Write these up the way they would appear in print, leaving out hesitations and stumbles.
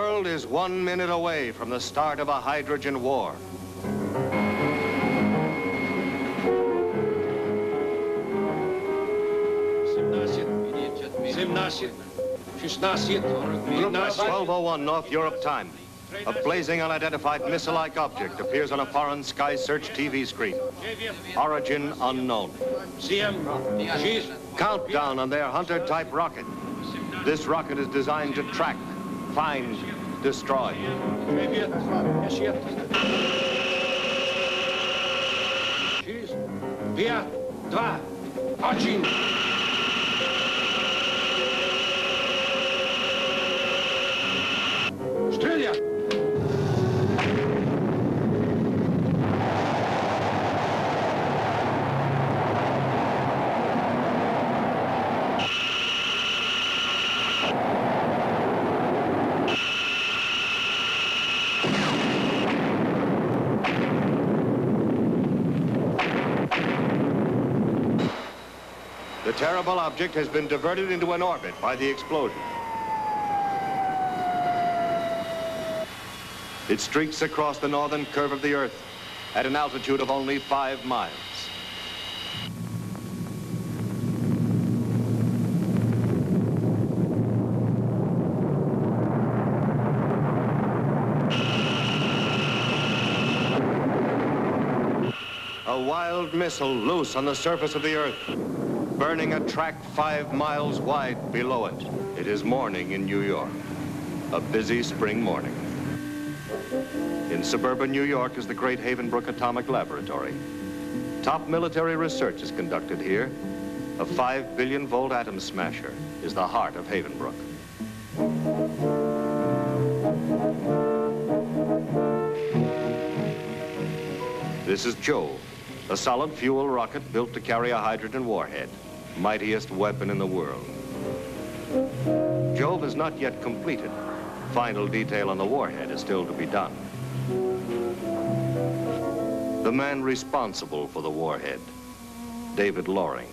world is 1 minute away from the start of a hydrogen war. At 12:01 North Europe time, a blazing unidentified missile-like object appears on a foreign sky search TV screen. Origin unknown. Countdown on their Hunter-type rocket. This rocket is designed to track, find, destroy. The terrible object has been diverted into an orbit by the explosion. It streaks across the northern curve of the Earth at an altitude of only 5 miles. A wild missile loose on the surface of the Earth, burning a track 5 miles wide below it. It is morning in New York, a busy spring morning. In suburban New York is the great Havenbrook Atomic Laboratory. Top military research is conducted here. A 5 billion volt atom smasher is the heart of Havenbrook. This is Jove, a solid fuel rocket built to carry a hydrogen warhead. Mightiest weapon in the world. Jove is not yet completed. Final detail on the warhead is still to be done. The man responsible for the warhead, David Loring.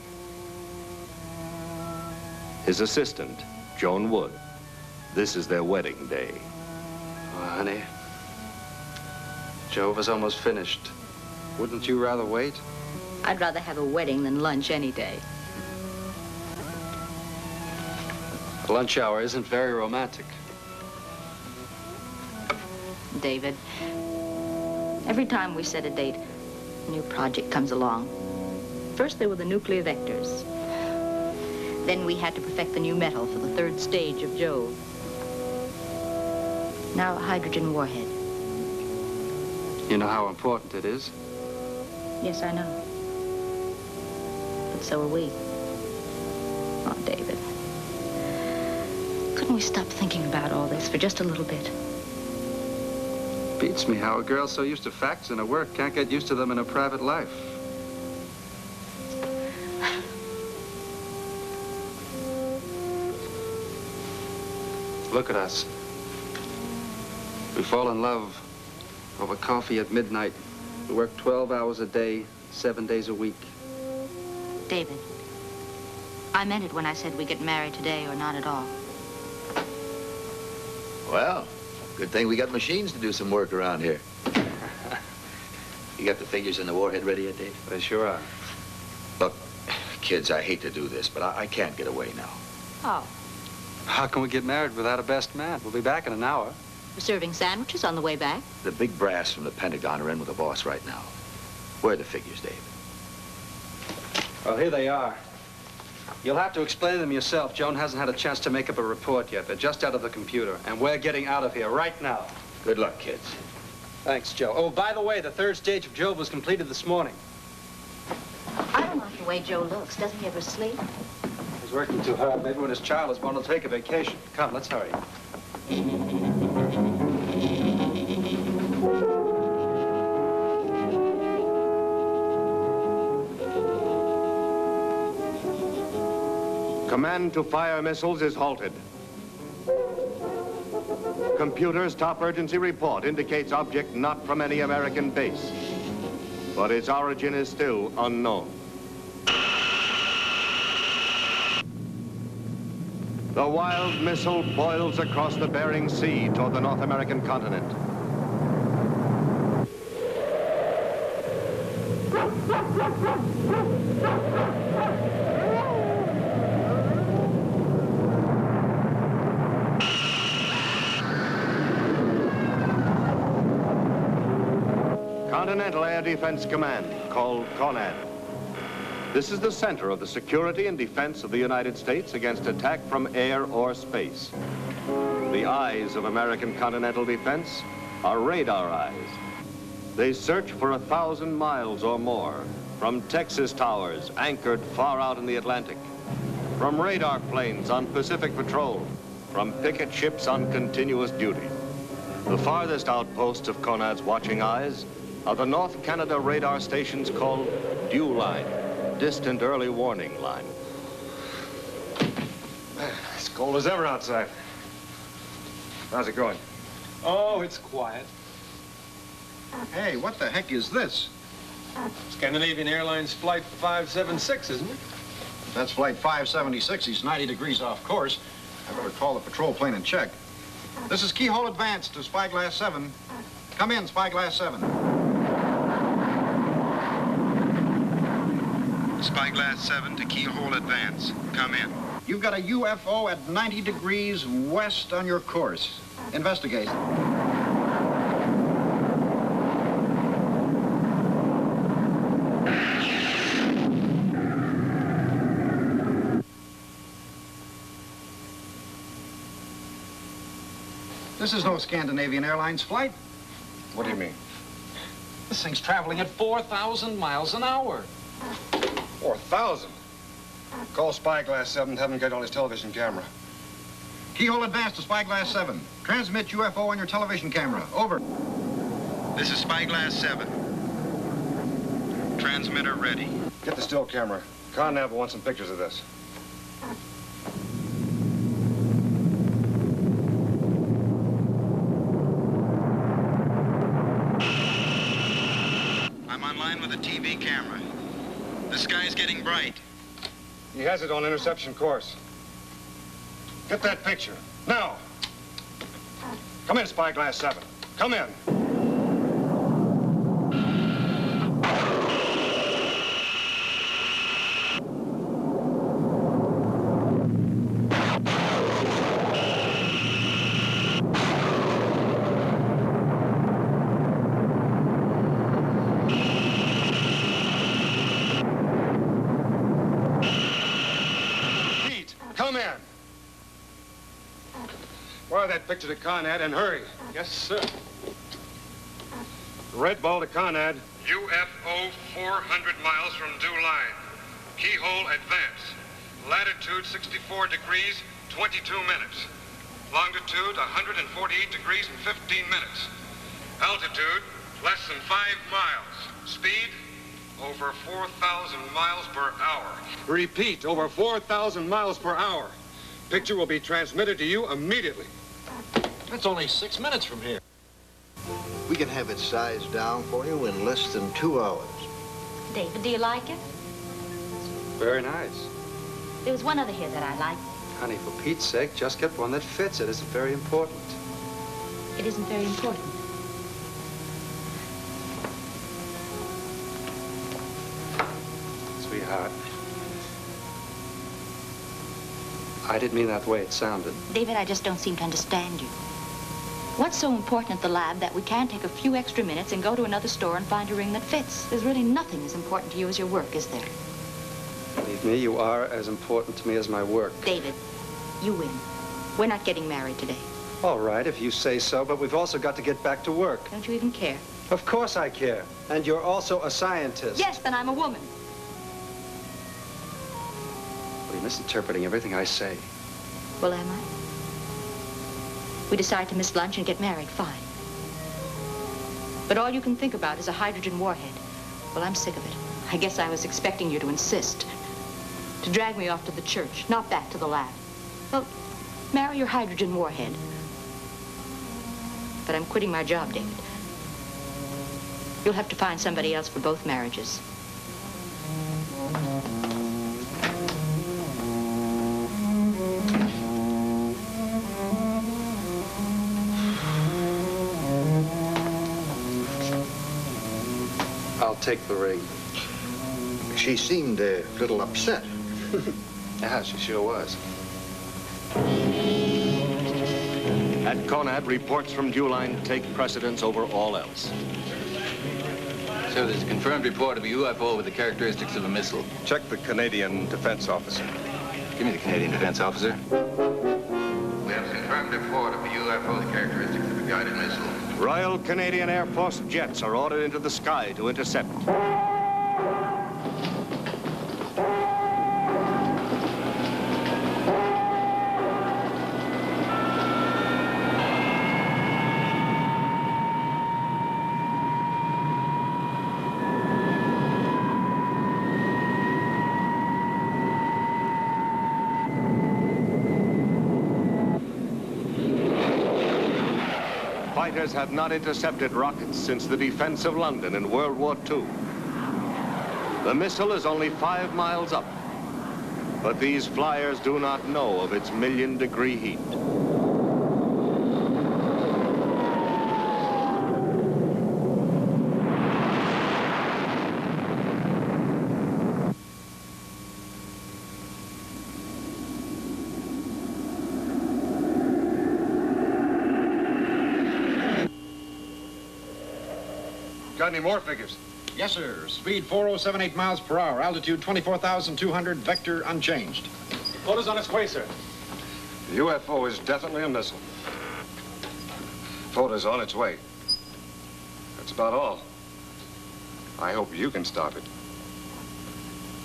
His assistant, Joan Wood. This is their wedding day. Oh, honey, Jove is almost finished. Wouldn't you rather wait? I'd rather have a wedding than lunch any day. The lunch hour isn't very romantic. David, every time we set a date, a new project comes along. First there were the nuclear vectors. Then we had to perfect the new metal for the 3rd stage of Jove. Now a hydrogen warhead. You know how important it is? Yes, I know. But so are we. Oh, David. Couldn't we stop thinking about all this for just a little bit? Beats me how a girl so used to facts in her work can't get used to them in her private life. Look at us. We fall in love over coffee at midnight. We work 12 hours a day, 7 days a week. David, I meant it when I said we get married today or not at all. Well, good thing we got machines to do some work around here. You got the figures in the warhead ready yet, Dave? They sure are. Look, kids, I hate to do this, but I can't get away now. Oh. How can we get married without a best man? We'll be back in an hour. We're serving sandwiches on the way back. The big brass from the Pentagon are in with the boss right now. Where are the figures, Dave? Well, here they are. You'll have to explain them yourself. Joan hasn't had a chance to make up a report yet. They're just out of the computer, and we're getting out of here right now. Good luck, kids. Thanks, Joe. Oh, by the way, the 3rd stage of Jove was completed this morning. I don't like the way Joe looks. Doesn't he ever sleep? He's working too hard. Maybe when his child is born, he'll take a vacation. Come, let's hurry. Command to fire missiles is halted. Computer's top urgency report indicates object not from any American base, but its origin is still unknown. The Wild missile boils across the Bering Sea toward the North American continent. Continental Air Defense Command, called CONAD. This is the center of the security and defense of the United States against attack from air or space. The eyes of American continental defense are radar eyes. They search for 1,000 miles or more from Texas towers anchored far out in the Atlantic, from radar planes on Pacific patrol, from picket ships on continuous duty. The farthest outposts of CONAD's watching eyes are the North Canada radar stations called DEW Line, Distant Early Warning Line. It's cold as ever outside. How's it going? Oh, it's quiet. Hey, what the heck is this? Scandinavian Airlines Flight 576, isn't it? That's Flight 576. He's 90 degrees off course. I better call the patrol plane and check. This is Keyhole Advance to Spyglass 7. Come in, Spyglass 7. Spyglass 7 to Keyhole Advance. Come in. You've got a UFO at 90 degrees west on your course. Investigate. This is no Scandinavian Airlines flight. What do you mean? This thing's traveling at 4,000 miles an hour. 4,000? Call Spyglass 7, have him get on his television camera. Keyhole Advance to Spyglass 7. Transmit UFO on your television camera. Over. This is Spyglass 7. Transmitter ready. Get the still camera. ConAv wants some pictures of this. I'm online with a TV camera. The sky's getting bright. He has it on interception course. Get that picture. Now. Come in, Spyglass 7. Come in. Come in. Wire that picture to ConAd and hurry. Yes, sir. Red ball to ConAd. UFO 400 miles from DEW Line. Keyhole Advance. Latitude 64 degrees, 22 minutes. Longitude 148 degrees and 15 minutes. Altitude less than 5 miles. Speed over 4,000 miles per hour. Repeat, over 4,000 miles per hour. Picture will be transmitted to you immediately. That's only 6 minutes from here. We can have it sized down for you in less than 2 hours. David, do you like it? Very nice. There was one other here that I liked. Honey, for Pete's sake, just get one that fits. It isn't very important. It isn't very important. Sweetheart, I didn't mean that way it sounded. David, I just don't seem to understand you. What's so important at the lab that we can't take a few extra minutes and go to another store and find a ring that fits? There's really nothing as important to you as your work, is there? Believe me, you are as important to me as my work. David, you win. We're not getting married today. All right, if you say so, but we've also got to get back to work. Don't you even care? Of course I care. And you're also a scientist. Yes, then I'm a woman. Well, you're misinterpreting everything I say. Well, am I? We decide to miss lunch and get married, fine. But all you can think about is a hydrogen warhead. Well, I'm sick of it. I guess I was expecting you to insist. To drag me off to the church, not back to the lab. Well, marry your hydrogen warhead. But I'm quitting my job, David. You'll have to find somebody else for both marriages. take the rig. She seemed a little upset. Yeah, she sure was. At Conad, reports from Dewline take precedence over all else. So there's a confirmed report of a UFO with the characteristics of a missile. Check the Canadian defense officer. Give me the Canadian defense officer. We have a confirmed report of a UFO with the characteristics of a guided missile. Royal Canadian Air Force jets are ordered into the sky to intercept. Fighters have not intercepted rockets since the defense of London in World War II. The missile is only 5 miles up, but these flyers do not know of its million-degree heat. Got any more figures? Yes, sir. Speed 4078 miles per hour. Altitude 24,200. Vector unchanged. Photos on its way, sir. The UFO is definitely a missile. Photo's on its way. That's about all. I hope you can stop it.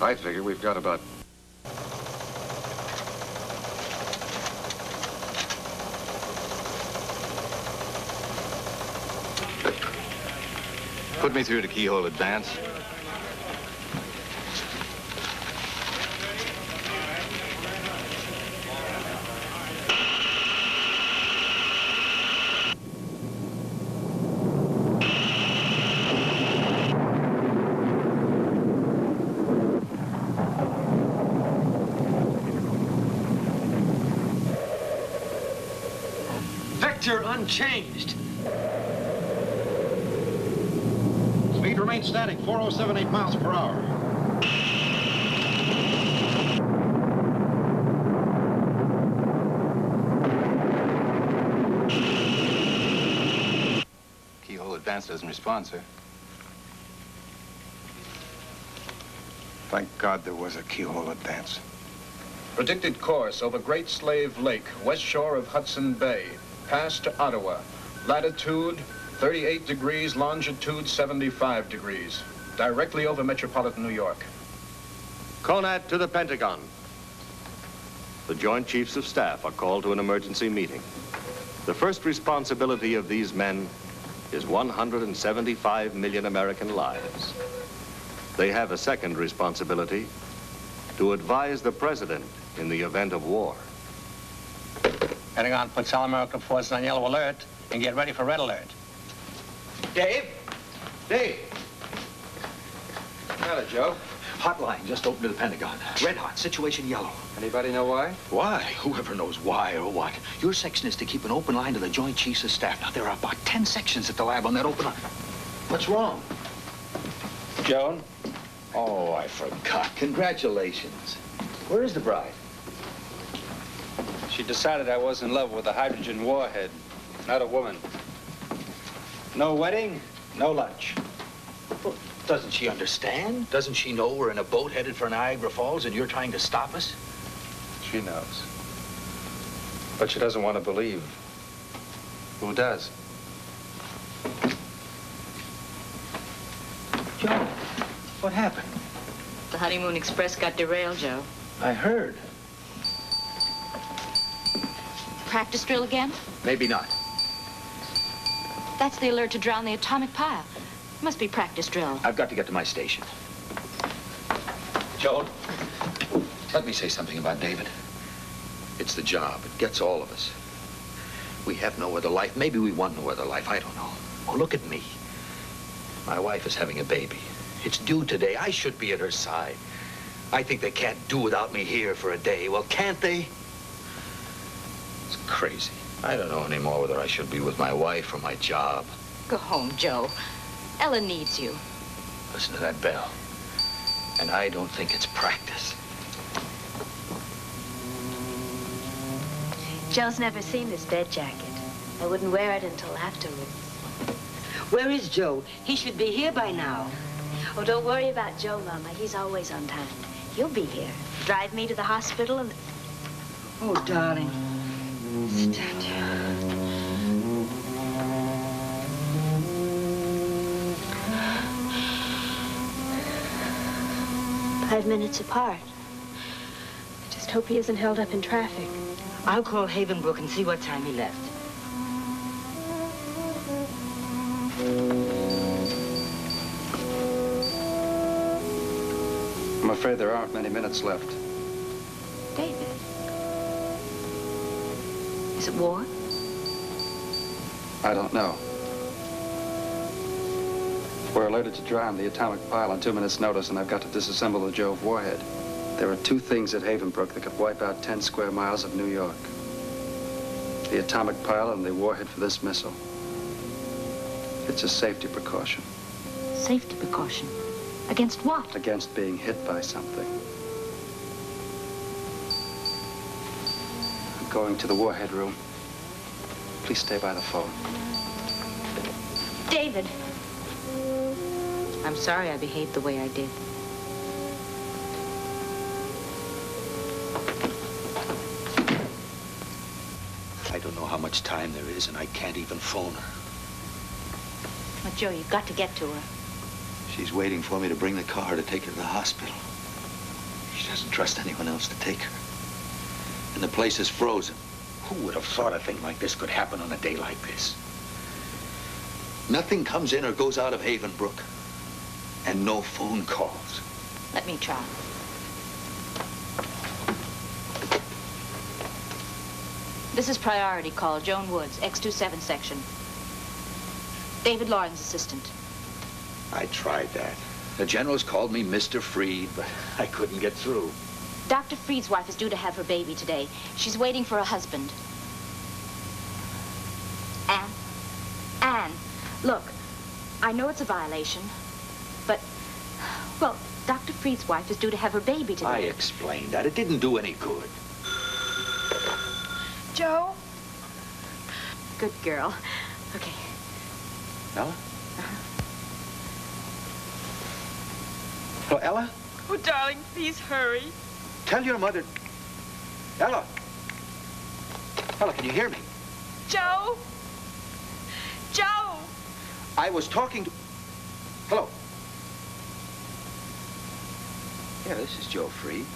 I figure we've got about... Put me through to Keyhole Advance. Vector unchanged. Speed remains static. 4078 miles per hour. Keyhole Advance doesn't respond, sir. Thank God there was a Keyhole Advance. Predicted course over Great Slave Lake, west shore of Hudson Bay, past to Ottawa. Latitude 38 degrees, longitude 75 degrees. Directly over metropolitan New York. Conad to the Pentagon. The Joint Chiefs of Staff are called to an emergency meeting. The first responsibility of these men is 175 million American lives. They have a second responsibility, to advise the president in the event of war. Pentagon puts all American forces on yellow alert and get ready for red alert. Dave? Dave? Got it, Joe. Hotline just opened to the Pentagon. Red hot, situation yellow. Anybody know why? Why? Whoever knows why or what. Your section is to keep an open line to the Joint Chiefs of Staff. Now, there are about 10 sections at the lab on that open line. What's wrong? Joan? Oh, I forgot. Congratulations. Where is the bride? She decided I was in love with a hydrogen warhead, not a woman. No wedding, no lunch. Well, doesn't she understand? Doesn't she know we're in a boat headed for Niagara Falls and you're trying to stop us? She knows. But she doesn't want to believe. Who does? Joe, what happened? The Honeymoon Express got derailed, Joe. I heard. Practice drill again? Maybe not. That's the alert to drown the atomic pile. Must be practice drill. I've got to get to my station. Joan, let me say something about David. It's the job. It gets all of us. We have no other life. Maybe we want no other life. I don't know. Oh, look at me. My wife is having a baby. It's due today. I should be at her side. I think they can't do without me here for a day. Well, can't they? It's crazy. I don't know anymore whether I should be with my wife or my job. Go home, Joe. Ella needs you. Listen to that bell. And I don't think it's practice. Joe's never seen this bed jacket. I wouldn't wear it until afterwards. Where is Joe? He should be here by now. Oh, don't worry about Joe, Mama. He's always on time. He'll be here. Drive me to the hospital and... Oh, darling. Stand here. 5 minutes apart. I just hope he isn't held up in traffic. I'll call Havenbrook and see what time he left. I'm afraid there aren't many minutes left. David. Is it war? I don't know. We're alerted to dry the atomic pile on 2 minutes' notice, and I've got to disassemble the Jove warhead. There are two things at Havenbrook that could wipe out 10 square miles of New York. The atomic pile and the warhead for this missile. It's a safety precaution. Safety precaution? Against what? Against being hit by something. I'm going to the warhead room. Please stay by the phone. David. I'm sorry I behaved the way I did. I don't know how much time there is, and I can't even phone her. But Joe, you've got to get to her. She's waiting for me to bring the car to take her to the hospital. She doesn't trust anyone else to take her. And the place is frozen. Who would have thought a thing like this could happen on a day like this? Nothing comes in or goes out of Havenbrook. And no phone calls. Let me try. This is priority call, Joan Woods, X27 section. David Lauren's assistant. I tried that. The generals called me Mr. Freed, but I couldn't get through. Dr. Freed's wife is due to have her baby today. She's waiting for a husband. Anne, look, I know it's a violation, but, well, Dr. Freed's wife is due to have her baby today. I explained that. It didn't do any good. Joe? Good girl. Okay. Ella? Hello, Ella? Oh, darling, please hurry. Tell your mother. Ella. Ella, can you hear me? Joe? Joe! I was talking to... Hello. Yeah, this is Joe Freed.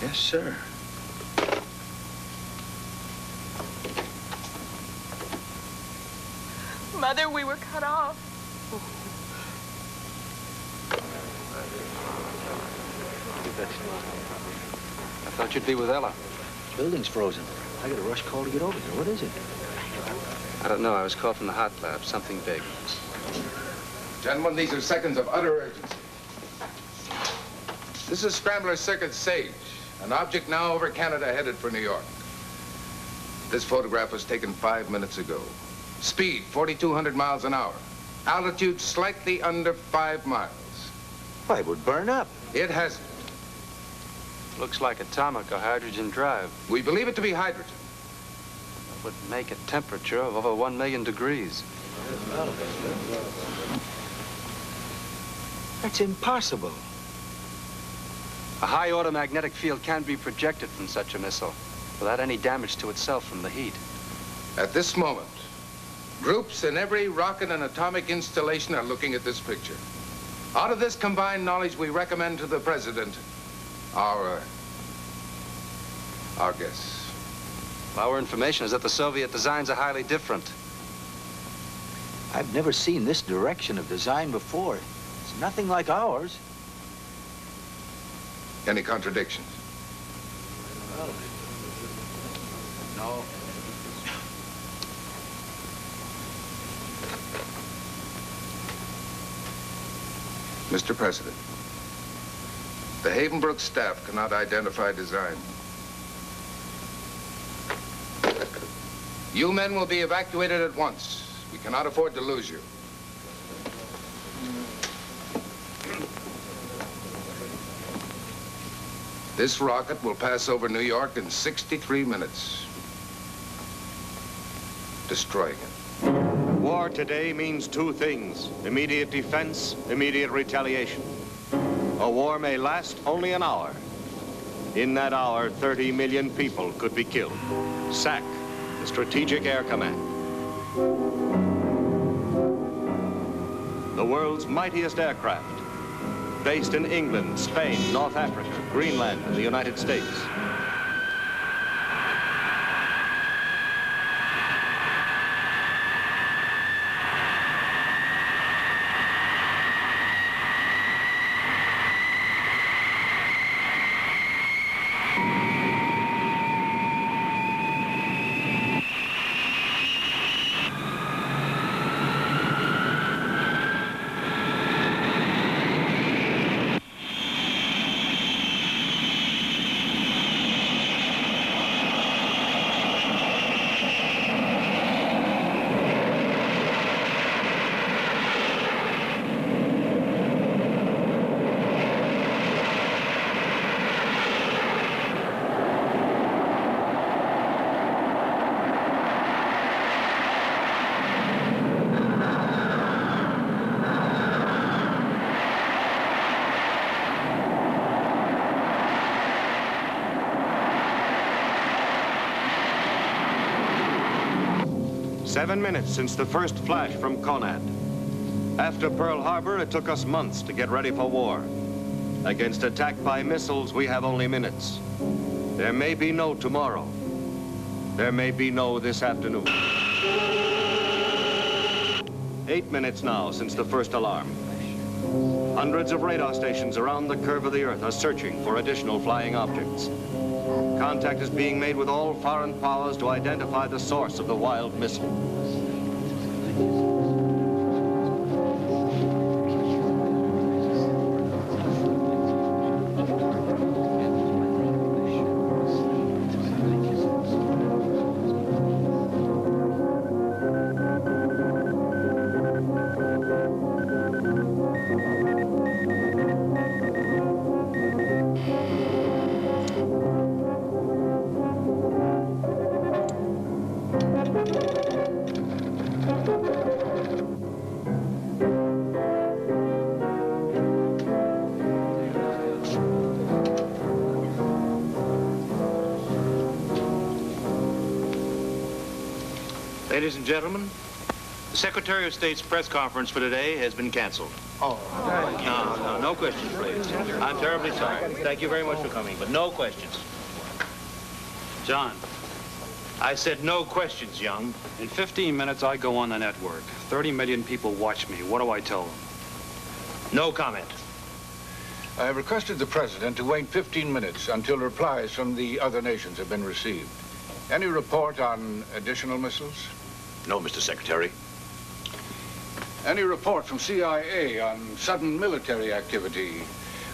Yes, sir. Mother, we were cut off. I thought you'd be with Ella. Building's frozen. I got a rush call to get over here. What is it? I don't know. I was called from the hot lab. Something big. Gentlemen, these are seconds of utter urgency. This is Scrambler Circuit Sage, an object now over Canada headed for New York. This photograph was taken 5 minutes ago. Speed, 4,200 miles an hour. Altitude, slightly under 5 miles. Why, it would burn up. It hasn't. Looks like atomic or hydrogen drive. We believe it to be hydrogen. It would make a temperature of over 1 million degrees. That's impossible. A high automagnetic field can be projected from such a missile without any damage to itself from the heat. At this moment, groups in every rocket and atomic installation are looking at this picture. Out of this combined knowledge, we recommend to the President our guess. Our information is that the Soviet designs are highly different. I've never seen this direction of design before. It's nothing like ours. Any contradictions? No. Mr. President, the Havenbrook staff cannot identify design. You men will be evacuated at once. We cannot afford to lose you. This rocket will pass over New York in 63 minutes, destroying it. War today means two things: immediate defense, immediate retaliation. A war may last only an hour. In that hour, 30 million people could be killed. SAC, the Strategic Air Command. The world's mightiest aircraft, based in England, Spain, North Africa, Greenland, and the United States. Seven minutes since the first flash from Conant. After Pearl Harbor, it took us months to get ready for war. Against attack by missiles, we have only minutes. There may be no tomorrow. There may be no this afternoon. 8 minutes now since the first alarm. Hundreds of radar stations around the curve of the Earth are searching for additional flying objects. Contact is being made with all foreign powers to identify the source of the wild missile. Ladies and gentlemen, the Secretary of State's press conference for today has been canceled. Oh, No questions, please. I'm terribly sorry. Thank you very much for coming, but no questions. John. I said no questions, Young. In 15 minutes, I go on the network. 30 million people watch me. What do I tell them? No comment. I have requested the President to wait 15 minutes until replies from the other nations have been received. Any report on additional missiles? No, Mr. Secretary. Any report from CIA on sudden military activity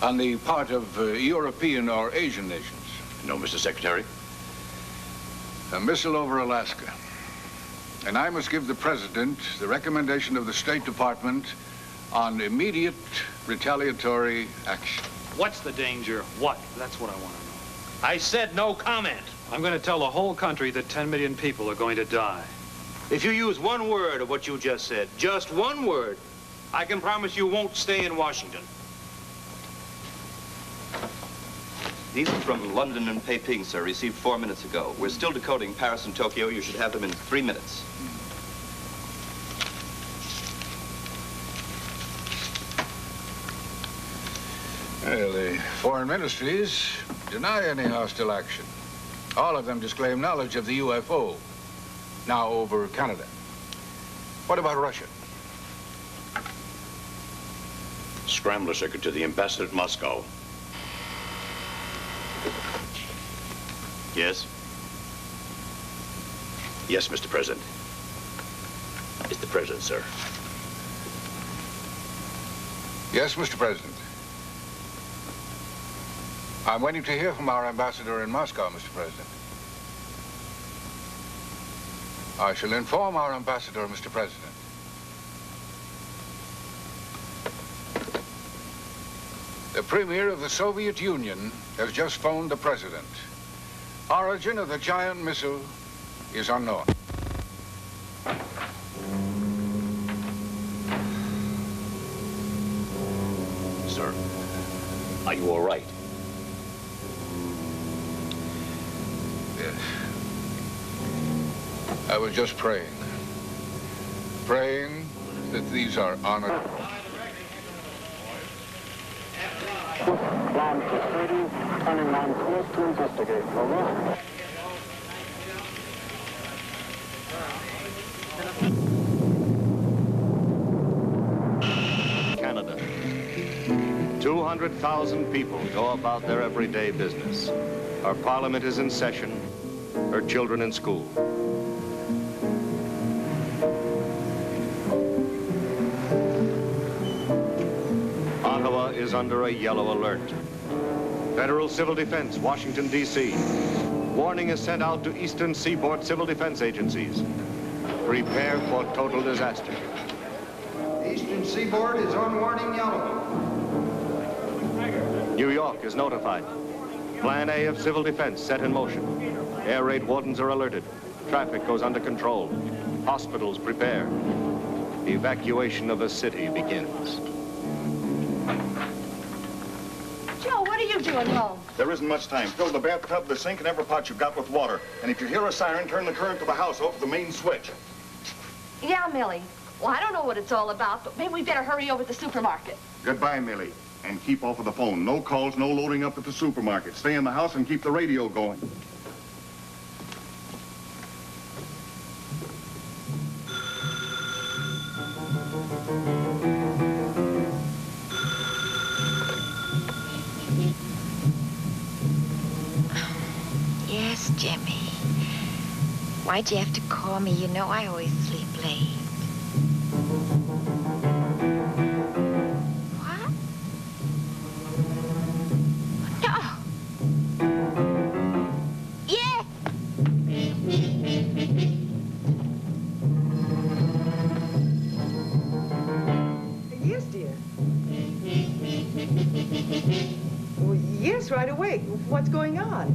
on the part of European or Asian nations? No, Mr. Secretary. A missile over Alaska. And I must give the President the recommendation of the State Department on immediate retaliatory action. What's the danger? What? That's what I want to know. I said no comment. I'm going to tell the whole country that 10 million people are going to die. If you use one word of what you just said, just one word, I can promise you won't stay in Washington. These are from London and Peiping, sir, received 4 minutes ago. We're still decoding Paris and Tokyo. You should have them in 3 minutes. Well, the foreign ministries deny any hostile action. All of them disclaim knowledge of the UFO, now over Canada. What about Russia? Scrambler circuit to the ambassador at Moscow. Yes? Yes, Mr. President. It's the President, sir. Yes, Mr. President. I'm waiting to hear from our ambassador in Moscow, Mr. President. I shall inform our ambassador, Mr. President. The premier of the Soviet Union has just phoned the president. Origin of the giant missile is unknown. Sir, are you all right? Yes. I was just praying. Praying that these are honored. Ground proceeding, turning on course to investigate. Over. Canada. 200,000 people go about their everyday business. Our parliament is in session, her children in school. Ottawa is under a yellow alert. Federal Civil Defense, Washington, D.C. Warning is sent out to Eastern Seaboard Civil Defense agencies. Prepare for total disaster. Eastern Seaboard is on warning yellow. New York is notified. Plan A of civil defense set in motion. Air raid wardens are alerted. Traffic goes under control. Hospitals prepare. Evacuation of a city begins. Joe, what are you doing home? There isn't much time. Fill the bathtub, the sink, and every pot you've got with water. And if you hear a siren, turn the current to the house over the main switch. Yeah, Millie. Well, I don't know what it's all about, but maybe we better hurry over to the supermarket. Goodbye, Millie. And keep off of the phone. No calls, no loading up at the supermarket. Stay in the house and keep the radio going. Yes, Jimmy. Why'd you have to call me? You know I always sleep late. What? No. Yeah. Yes, dear. Well, yes, right away. What's going on?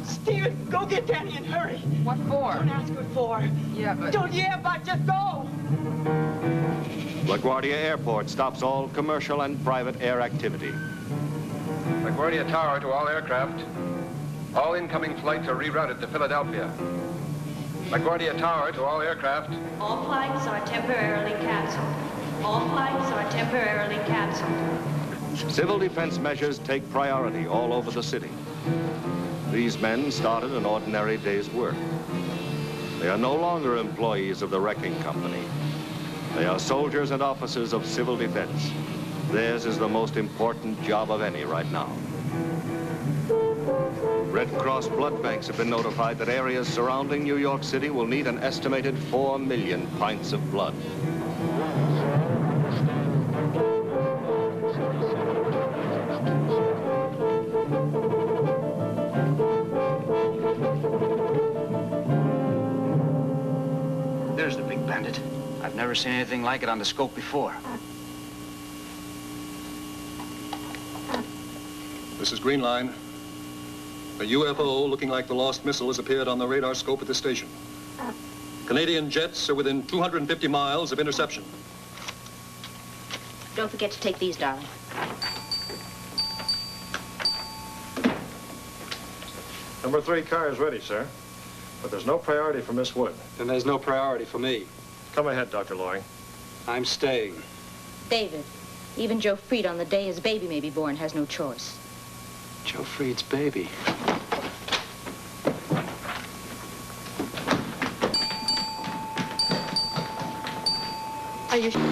Steven, go get Danny and hurry. What for? Don't ask what for. Yeah, but... Don't but just go. LaGuardia Airport stops all commercial and private air activity. LaGuardia Tower to all aircraft. All incoming flights are rerouted to Philadelphia. LaGuardia Tower to all aircraft. All flights are temporarily canceled. All flights are temporarily canceled. Civil defense measures take priority all over the city. These men started an ordinary day's work. They are no longer employees of the wrecking company. They are soldiers and officers of civil defense. Theirs is the most important job of any right now. Red Cross blood banks have been notified that areas surrounding New York City will need an estimated 4 million pints of blood. There's the big bandit. I've never seen anything like it on the scope before. This is Green Line. A UFO looking like the lost missile has appeared on the radar scope at the station. Canadian jets are within 250 miles of interception. Don't forget to take these, darling. Number 3 car is ready, sir. But there's no priority for Miss Wood. Then there's no priority for me. Come ahead, Dr. Loring. I'm staying. David, even Joe Freed on the day his baby may be born has no choice. Joe Freed's baby. Are you sure?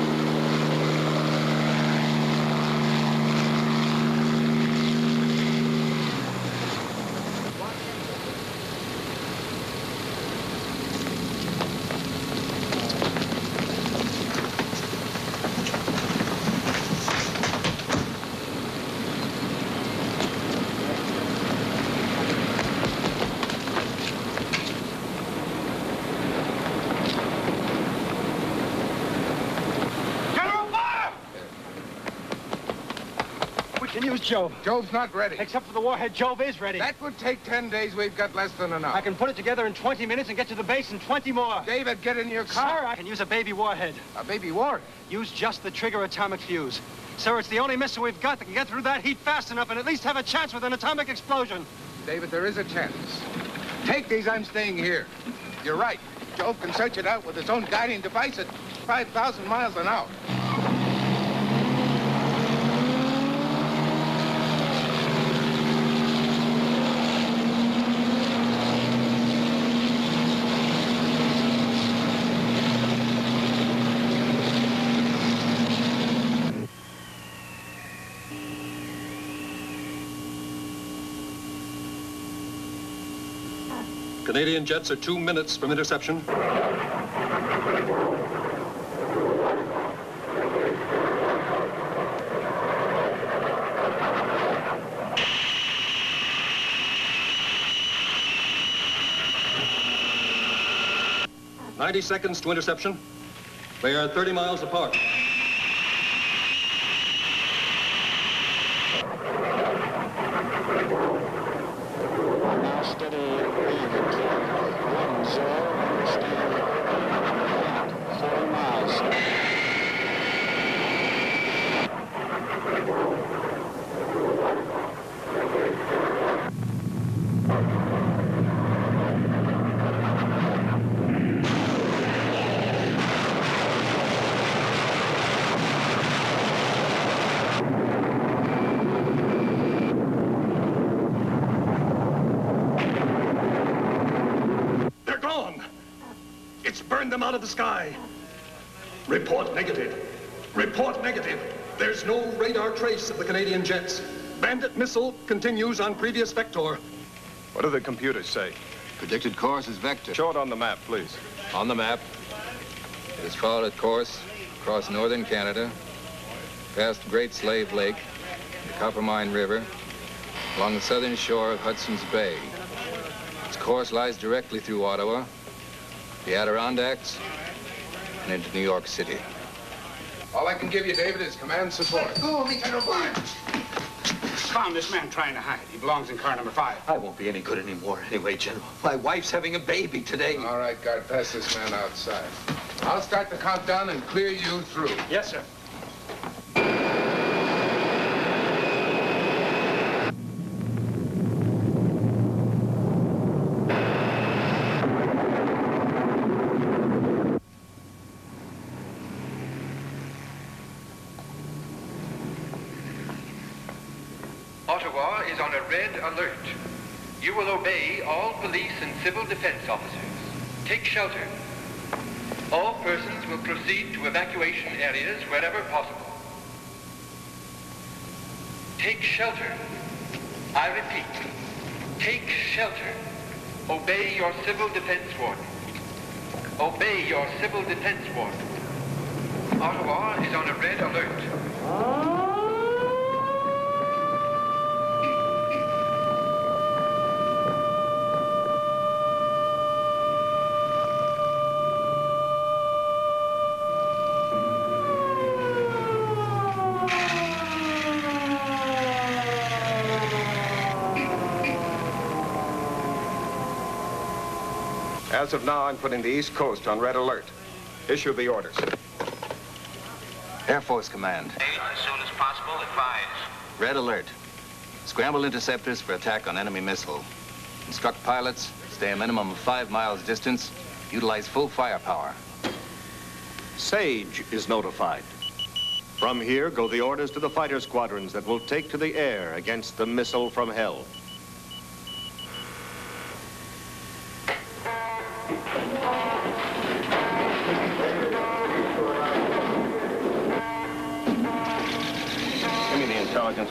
use Jove. Jove's not ready. Except for the warhead, Jove is ready. That would take 10 days. We've got less than enough. I can put it together in 20 minutes and get to the base in 20 more. David, get in your car. Sir, I can use a baby warhead. A baby warhead? Use just the trigger atomic fuse. Sir, it's the only missile we've got that can get through that heat fast enough and at least have a chance with an atomic explosion. David, there is a chance. Take these, I'm staying here. You're right. Jove can search it out with his own guiding device at 5,000 miles an hour. Canadian jets are 2 minutes from interception. "90 seconds to interception. They are 30 miles apart. Now steady, wind 0, stand at 40 miles. They're gone. It's burned them out of the sky. Report negative. Report negative. There's no radar trace of the Canadian jets. Bandit missile continues on previous vector. What do the computers say? Predicted course is vector. Show it on the map, please. On the map, it has followed its course across northern Canada, past Great Slave Lake, the Coppermine River, along the southern shore of Hudson's Bay. Its course lies directly through Ottawa, the Adirondacks, and into New York City. All I can give you, David, is command support. Oh, Lieutenant O'Brien. Found this man trying to hide. He belongs in car number 5. I won't be any good anymore anyway, General. My wife's having a baby today. All right, guard, pass this man outside. I'll start the countdown and clear you through. Yes, sir. Ottawa is on a red alert. You will obey all police and civil defense officers. Take shelter. All persons will proceed to evacuation areas wherever possible. Take shelter. I repeat, take shelter. Obey your civil defense warden. Obey your civil defense warden. Ottawa is on a red alert. As of now, I'm putting the East Coast on red alert. Issue the orders. Air Force Command. As soon as possible, advise. Red alert. Scramble interceptors for attack on enemy missile. Instruct pilots, stay a minimum of 5 miles distance. Utilize full firepower. SAGE is notified. From here go the orders to the fighter squadrons that will take to the air against the missile from hell. Give me the intelligence.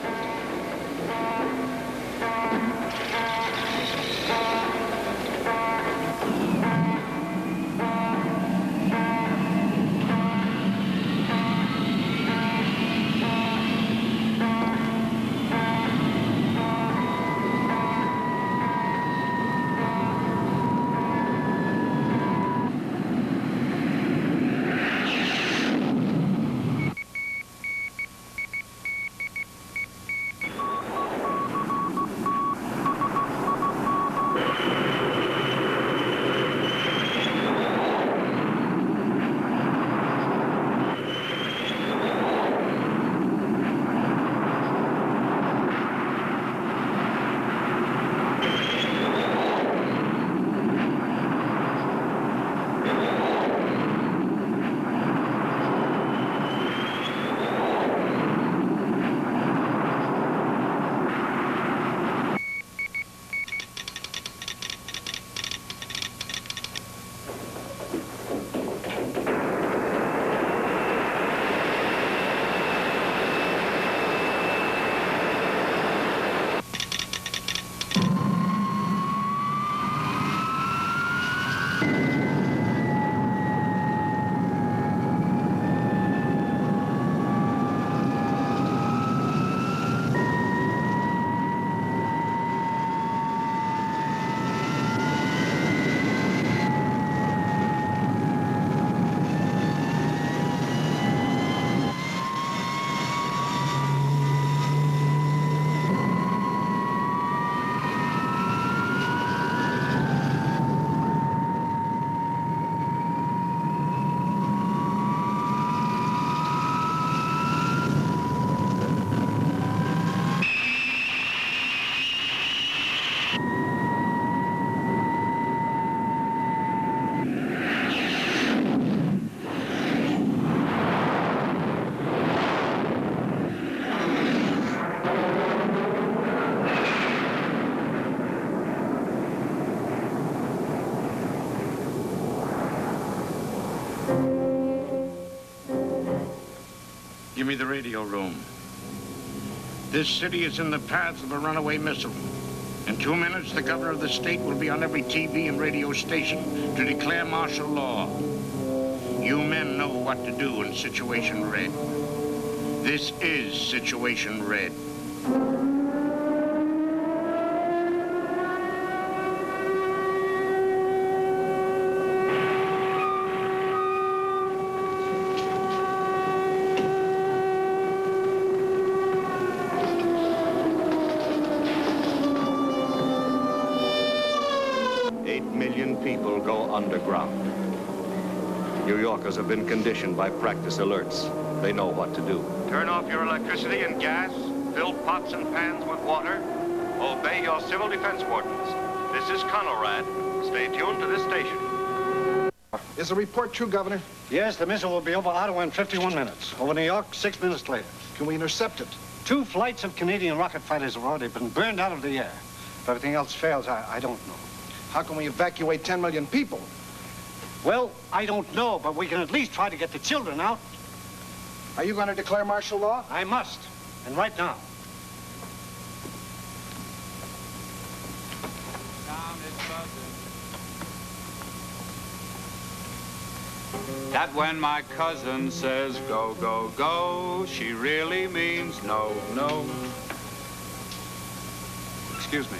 Give me the radio room. This city is in the path of a runaway missile. In 2 minutes, the governor of the state will be on every TV and radio station to declare martial law. You men know what to do in Situation Red. This is Situation Red. 8 million people go underground. New Yorkers have been conditioned by practice alerts. They know what to do. Turn off your electricity and gas. Fill pots and pans with water. Obey your civil defense wardens. This is Conelrad. Stay tuned to this station. Is the report true, Governor? Yes, the missile will be over Ottawa in 51 minutes. Over New York, 6 minutes later. Can we intercept it? 2 flights of Canadian rocket fighters have already been burned out of the air. If everything else fails, I don't know. How can we evacuate 10 million people? Well, I don't know, but we can at least try to get the children out. Are you going to declare martial law? I must, and right now. That when my cousin says go, go, go, she really means no, no. Excuse me.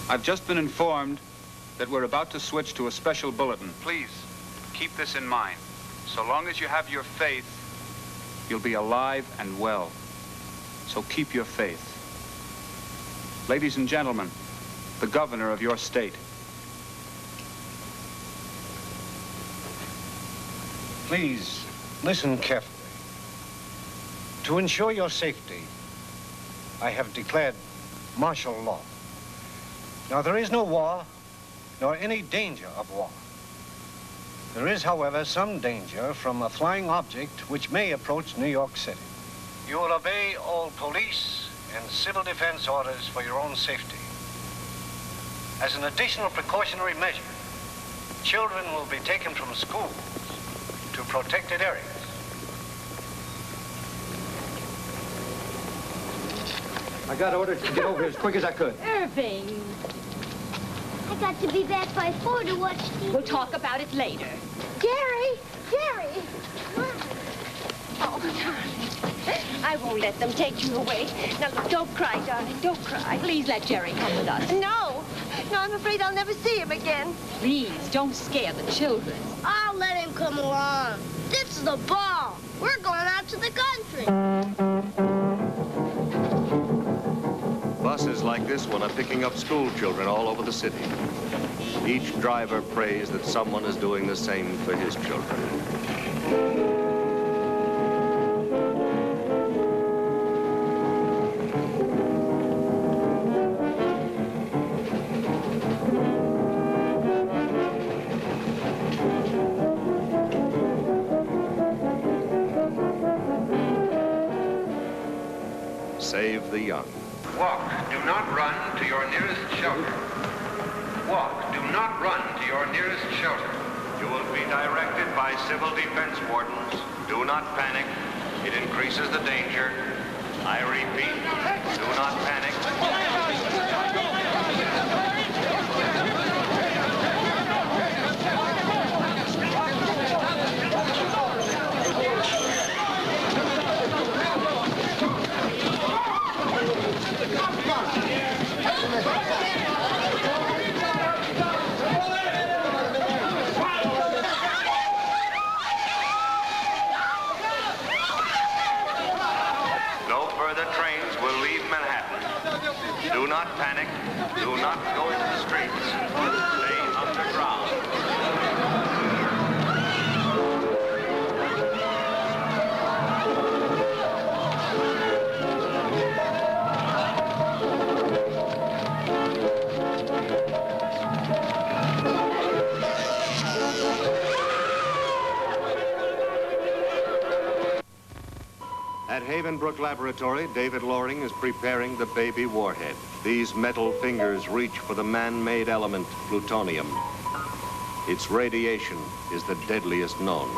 I've just been informed that we're about to switch to a special bulletin. Please, keep this in mind. So long as you have your faith, you'll be alive and well. So keep your faith. Ladies and gentlemen, the governor of your state. Please, listen carefully. To ensure your safety, I have declared martial law. Now, there is no war, nor any danger of war. There is, however, some danger from a flying object which may approach New York City. You will obey all police and civil defense orders for your own safety. As an additional precautionary measure, children will be taken from schools to protected areas. I got orders to get over here as quick as I could. Irving. I got to be back by 4 to watch TV. We'll talk about it later. Jerry! Jerry! Oh, darling. I won't let them take you away. Now, look, don't cry, darling. Don't cry. Please let Jerry come with us. No. No, I'm afraid I'll never see him again. Please, don't scare the children. I'll let him come along. This is a ball. We're going out to the country. Buses like this one are picking up school children all over the city. Each driver prays that someone is doing the same for his children. Save the young. Walk, do not run to your nearest shelter. Walk, do not run to your nearest shelter. You will be directed by civil defense wardens. Do not panic. It increases the danger. I repeat, do not panic. Do not panic. Do not go into the streets. Stay underground. At Havenbrook Laboratory, David Loring is preparing the baby warhead. These metal fingers reach for the man-made element, plutonium. Its radiation is the deadliest known.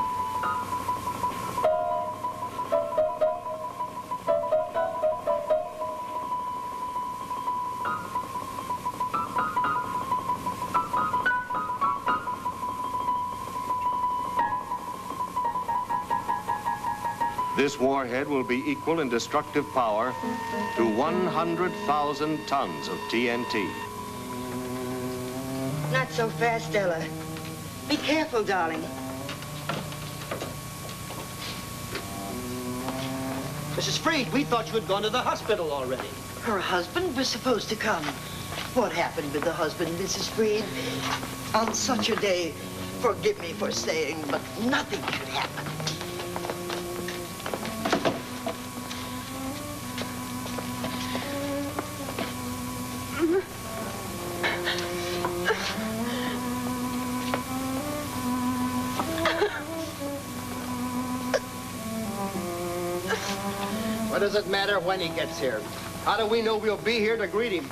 This warhead will be equal in destructive power to 100,000 tons of TNT. Not so fast, Ella. Be careful, darling. Mrs. Freed, we thought you had gone to the hospital already. Her husband was supposed to come. What happened with the husband, Mrs. Freed? On such a day, forgive me for saying, but nothing should happen. What does it matter when he gets here? How do we know we'll be here to greet him?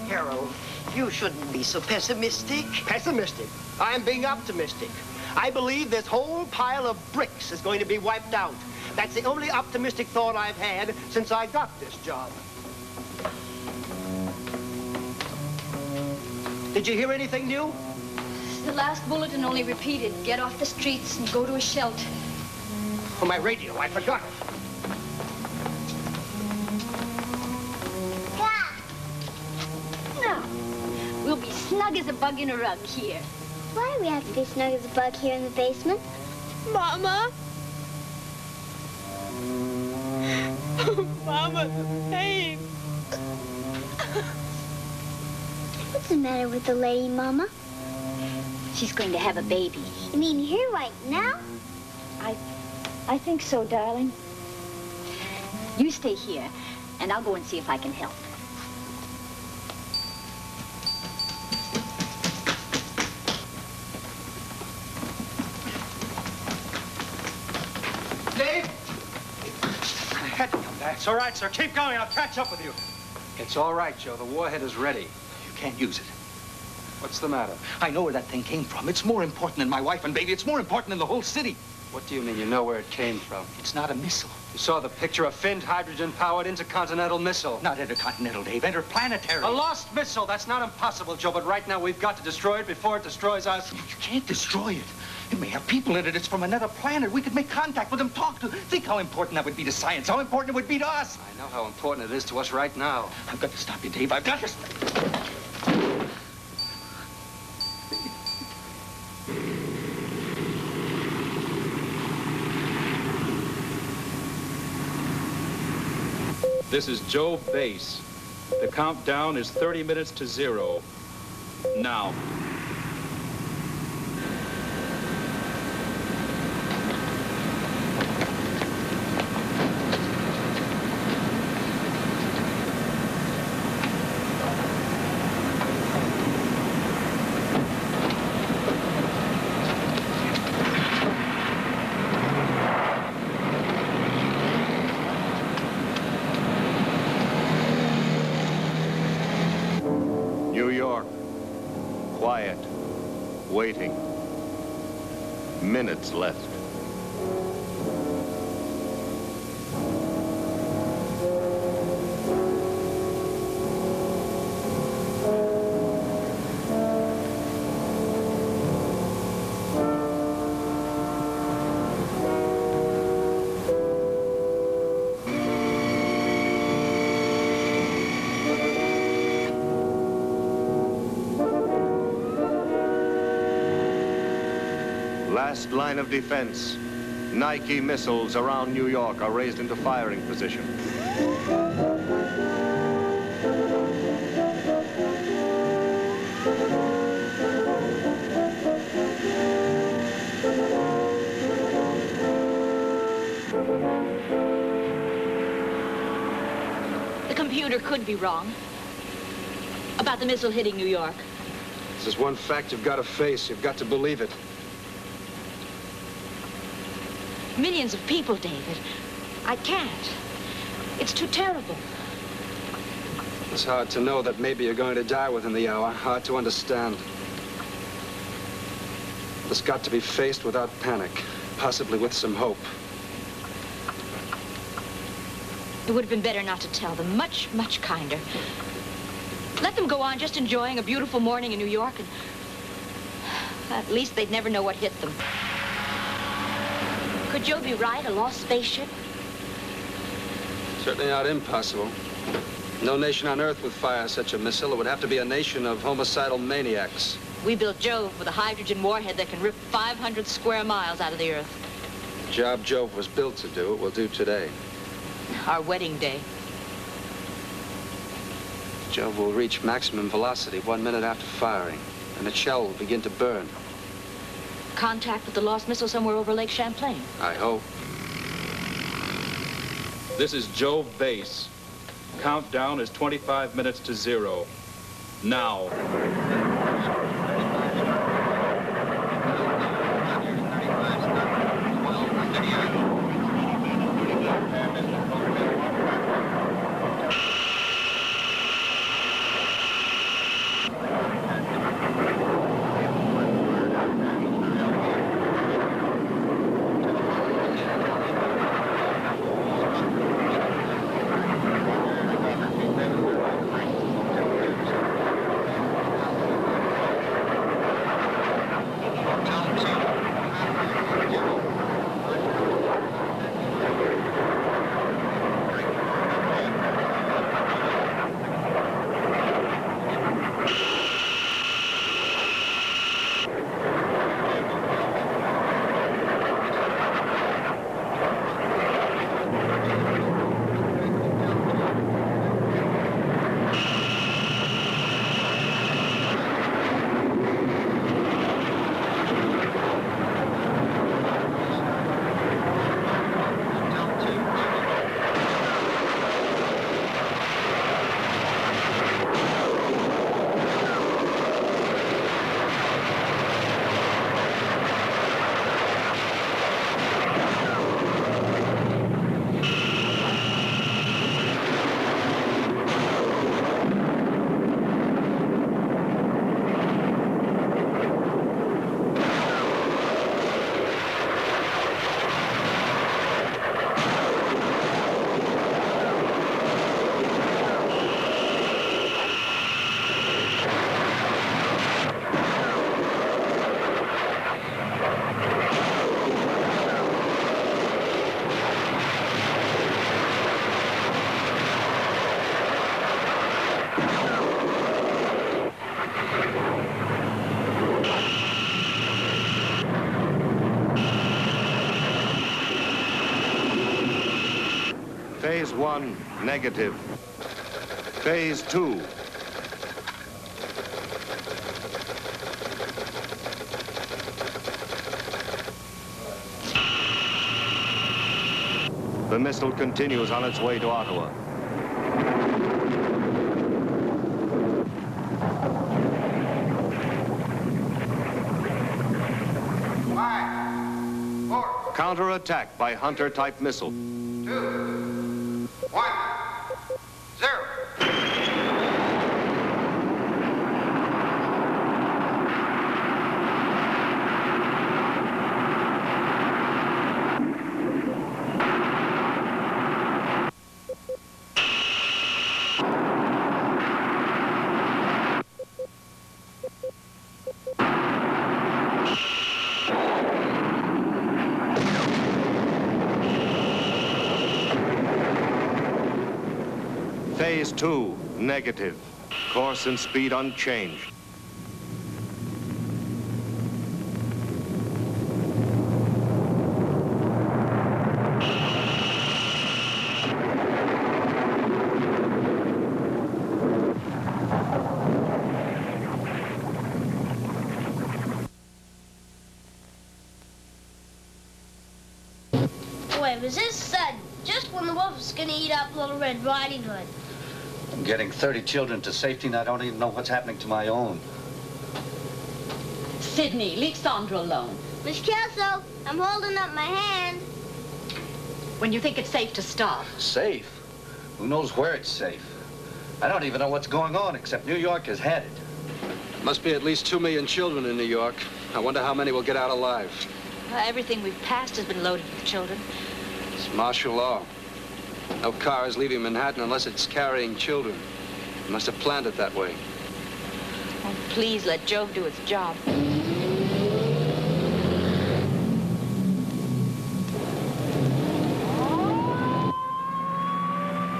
Harold, you shouldn't be so pessimistic. Pessimistic? I'm being optimistic. I believe this whole pile of bricks is going to be wiped out. That's the only optimistic thought I've had since I got this job. Did you hear anything new? The last bulletin only repeated, get off the streets and go to a shelter. Oh, my radio, I forgot it. No, we'll be snug as a bug in a rug here. Why do we have to be snug as a bug here in the basement? Mama? Mama, hey. What's the matter with the lady, Mama? She's going to have a baby. You mean here right now? I think so, darling. You stay here, and I'll go and see if I can help. Dave! I had to come back. It's all right, sir. Keep going. I'll catch up with you. It's all right, Joe. The warhead is ready. You can't use it. What's the matter? I know where that thing came from. It's more important than my wife and baby. It's more important than the whole city. What do you mean you know where it came from? It's not a missile. You saw the picture of finned hydrogen-powered intercontinental missile. Not intercontinental, Dave. Interplanetary. A lost missile. That's not impossible, Joe, but right now we've got to destroy it before it destroys us. You can't destroy it. It may have people in it. It's from another planet. We could make contact with them, talk to them. Think how important that would be to science, how important it would be to us. I know how important it is to us right now. I've got to stop you, Dave. I've got to stop. This is Joe Base. The countdown is 30 minutes to 0. Now. New York, quiet, waiting. Minutes left. Last line of defense. Nike missiles around New York are raised into firing position. The computer could be wrong about the missile hitting New York. This is one fact you've got to face. You've got to believe it. Millions of people, David. I can't. It's too terrible. It's hard to know that maybe you're going to die within the hour. Hard to understand. It's got to be faced without panic, possibly with some hope. It would have been better not to tell them. Much, much kinder. Let them go on just enjoying a beautiful morning in New York, and at least they'd never know what hit them. Could Joe be right? A lost spaceship? Certainly not impossible. No nation on Earth would fire such a missile. It would have to be a nation of homicidal maniacs. We built Jove with a hydrogen warhead that can rip 500 square miles out of the Earth. The job Jove was built to do, it will do today. Our wedding day. Jove will reach maximum velocity 1 minute after firing, and the shell will begin to burn. Contact with the lost missile somewhere over Lake Champlain. I hope. This is Jove Base. Countdown is 25 minutes to 0. Now. Phase 1, negative. Phase 2. The missile continues on its way to Ottawa. Counterattack by Hunter-type missile. 2, 1, 0. Phase 2, negative. Course and speed unchanged. Boy, was this sudden. Just when the wolf was gonna eat up Little Red Riding Hood. I'm getting 30 children to safety, and I don't even know what's happening to my own. Sidney, leave Sandra alone. Miss Kelso, I'm holding up my hand. When you think it's safe to stop. Safe? Who knows where it's safe? I don't even know what's going on, except New York has had it. Must be at least 2 million children in New York. I wonder how many will get out alive. Everything we've passed has been loaded with children. It's martial law. No car is leaving Manhattan unless it's carrying children. They must have planned it that way. Oh, please let Jove do its job.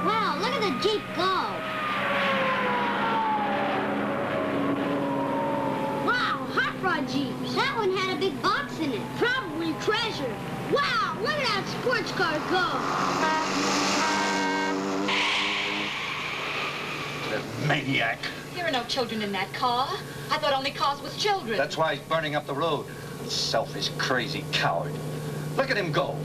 Wow, look at the Jeep go. Wow, hot rod Jeeps. That one had a big box in it. Probably treasure. Wow, look at that sports car go. That maniac. There are no children in that car. I thought only cars with children. That's why he's burning up the road. Selfish, crazy coward. Look at him go.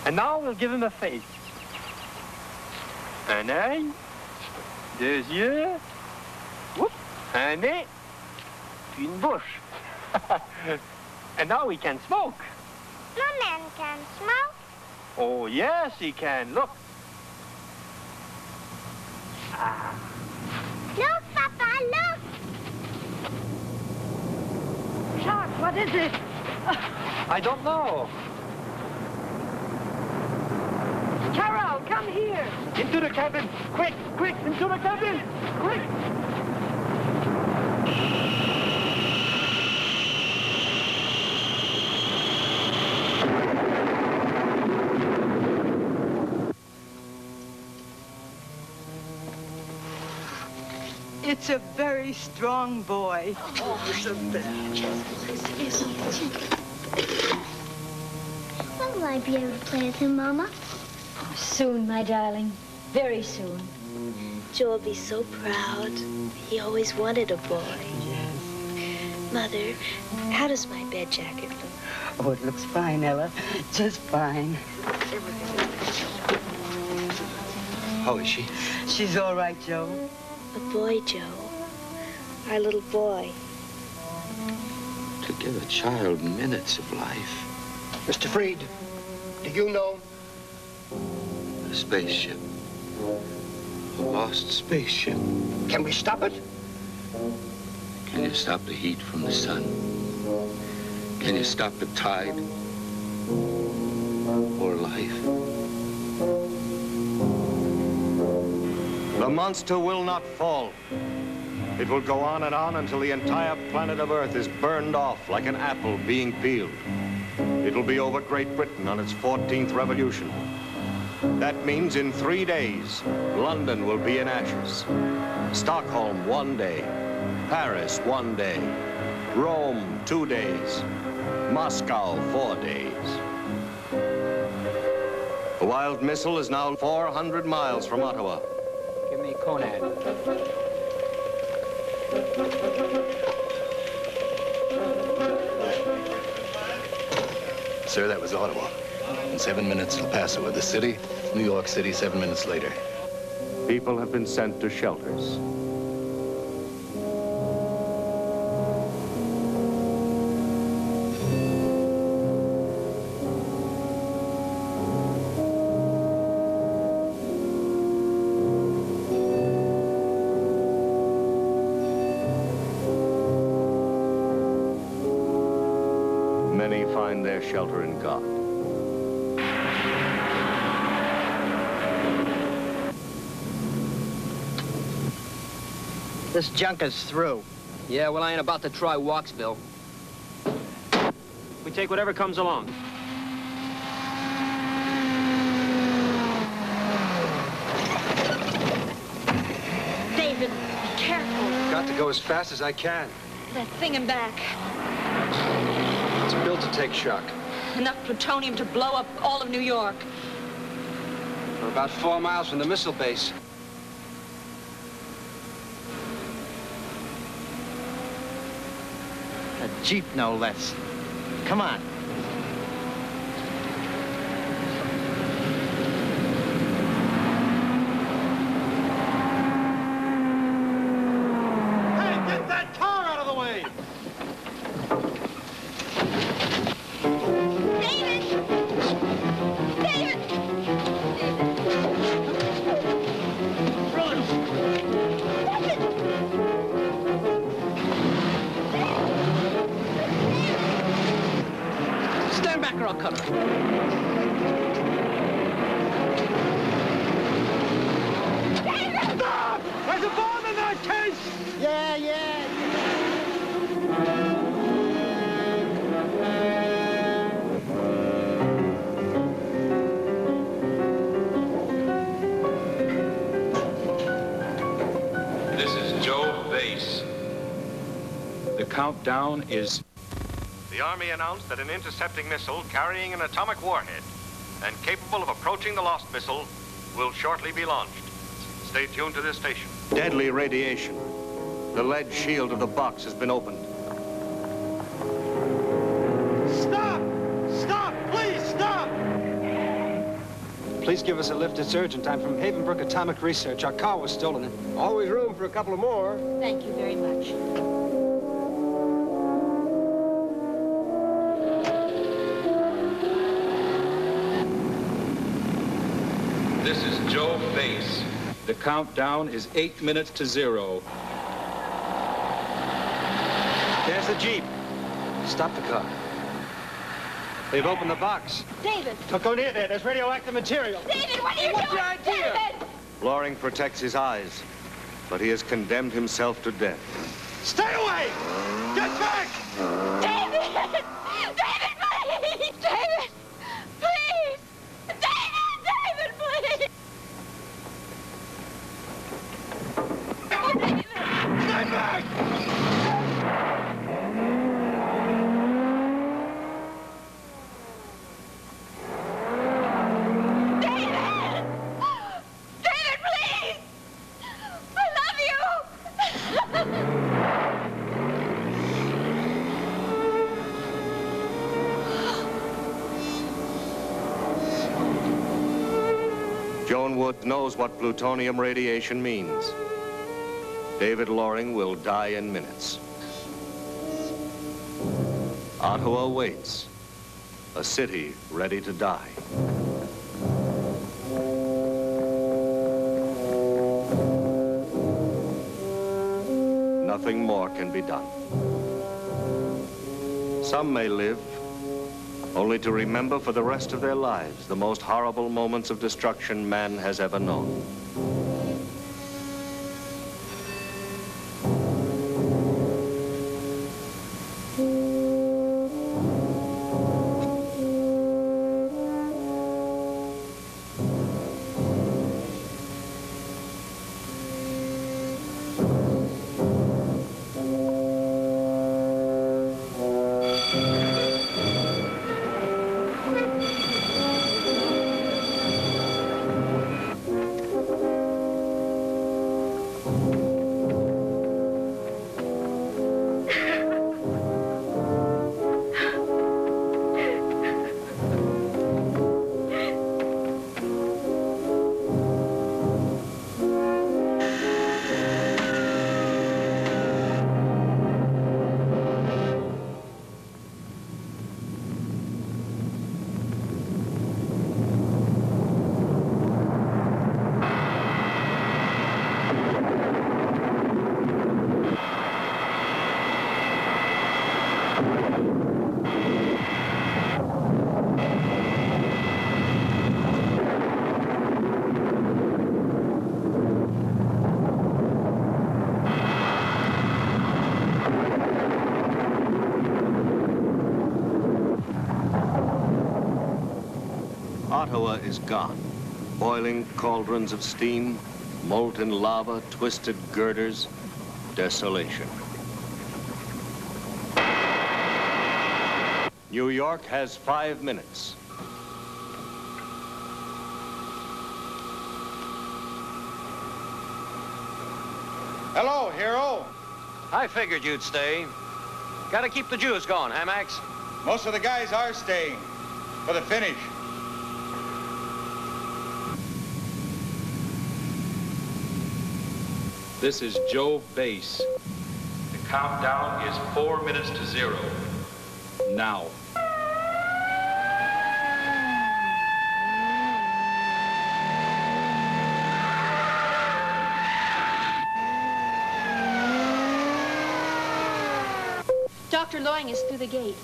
And now we'll give him a face. Un œil, 2 yeux, whoop, un nez, puis une bouche. And now he can smoke. No man can smoke. Oh, yes, he can. Look. Look, Papa, look. Jacques, what is it? I don't know. Carol, come here. Into the cabin. Quick, quick, into the cabin. Quick. It's a very strong boy. Oh, When will I be able to play with him, Mama? Soon, my darling. Very soon. Joe will be so proud. He always wanted a boy. Yes. Mother, how does my bed jacket look? Oh, it looks fine, Ella. Just fine. How is she? She's all right, Joe. A boy, Joe. Our little boy. To give a child minutes of life. Mr. Freed, do you know? A spaceship. A lost spaceship. Can we stop it? Can you stop the heat from the sun? Can you stop the tide? Or life? The monster will not fall. It will go on and on until the entire planet of Earth is burned off like an apple being peeled. It'll be over Great Britain on its 14th revolution. That means in 3 days, London will be in ashes. Stockholm 1 day. Paris 1 day. Rome 2 days. Moscow 4 days. The Wild Missile is now 400 miles from Ottawa. Give me Conad. Sir, that was Ottawa. In 7 minutes, El Paso with the city. New York City 7 minutes later. People have been sent to shelters. Many find their shelter in God. This junk is through. Yeah, well, I ain't about to try Walksville. We take whatever comes along. go as fast as I can. That thing and back. It's built to take shock. Enough plutonium to blow up all of New York. We're about 4 miles from the missile base. A Jeep, no less. Come on. Hey, get that car out of the way! Stand back or I'll cut her. Stop! There's a bomb in that case! Yeah. This is Joe Bass. The countdown is... The Army announced that an intercepting missile carrying an atomic warhead and capable of approaching the lost missile will shortly be launched. Stay tuned to this station. Deadly radiation. The lead shield of the box has been opened. Stop! Stop! Please, stop! Please give us a lift. It's urgent. I'm from Havenbrook Atomic Research. Our car was stolen. Always room for a couple of more. Thank you very much. This is Joe Bass. The countdown is 8 minutes to 0. There's the Jeep. Stop the car. They've opened the box. David! Don't go near there. There's radioactive material. David, what are you What's doing? your idea? David! Loring protects his eyes, but he has condemned himself to death. Stay away! Get back! David! David, please! David! Please! David, please! Oh, David! Stay back! David! David, please! I love you! Joan Wood knows what plutonium radiation means. David Loring will die in minutes. Ottawa waits, a city ready to die. Nothing more can be done. Some may live only to remember for the rest of their lives the most horrible moments of destruction man has ever known. Ottawa is gone. Boiling cauldrons of steam, molten lava, twisted girders, desolation. New York has 5 minutes. Hello, hero. I figured you'd stay. Gotta keep the Jews going, huh, Max? Most of the guys are staying for the finish. This is Joe Bass. The countdown is 4 minutes to 0. Now. Dr. Loing is through the gate.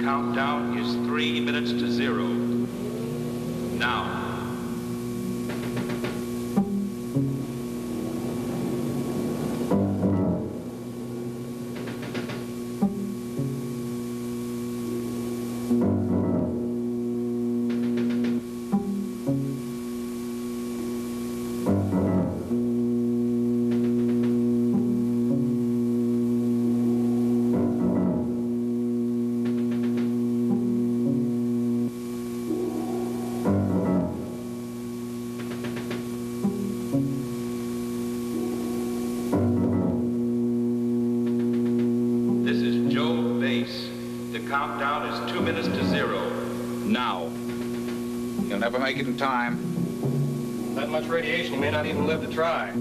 Countdown is 3 minutes to 0. Now. Countdown is 2 minutes to 0. Now. You'll never make it in time. That much radiation, you may not even live to try.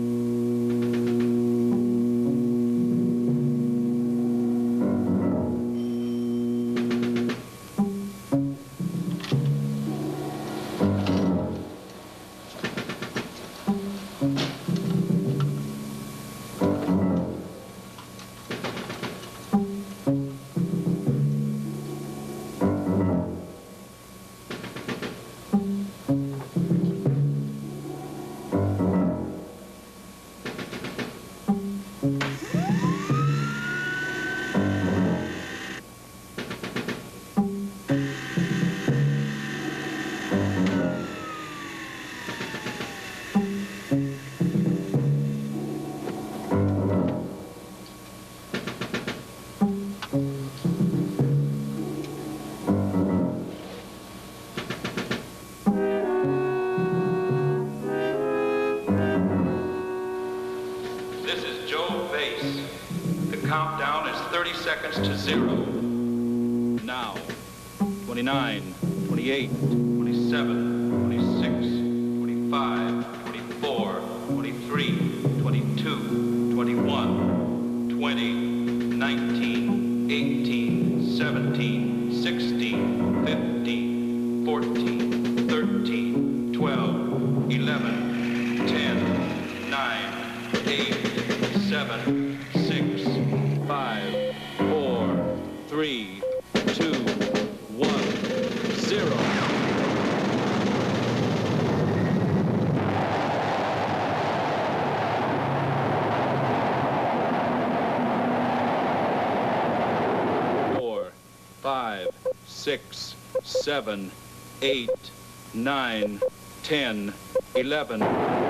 Countdown is 30 seconds to 0. Now. 29, 28, 27, 26, 25, 24, 23, 22, 21, 20, 19, 18, 17, 16, 15, 14, 13, 12, 11, 10, 9, 8, 7, 6, 5, 4, 3, 2, 1, 0. Four, 5, 6, 7, 8, 9, 10, 11.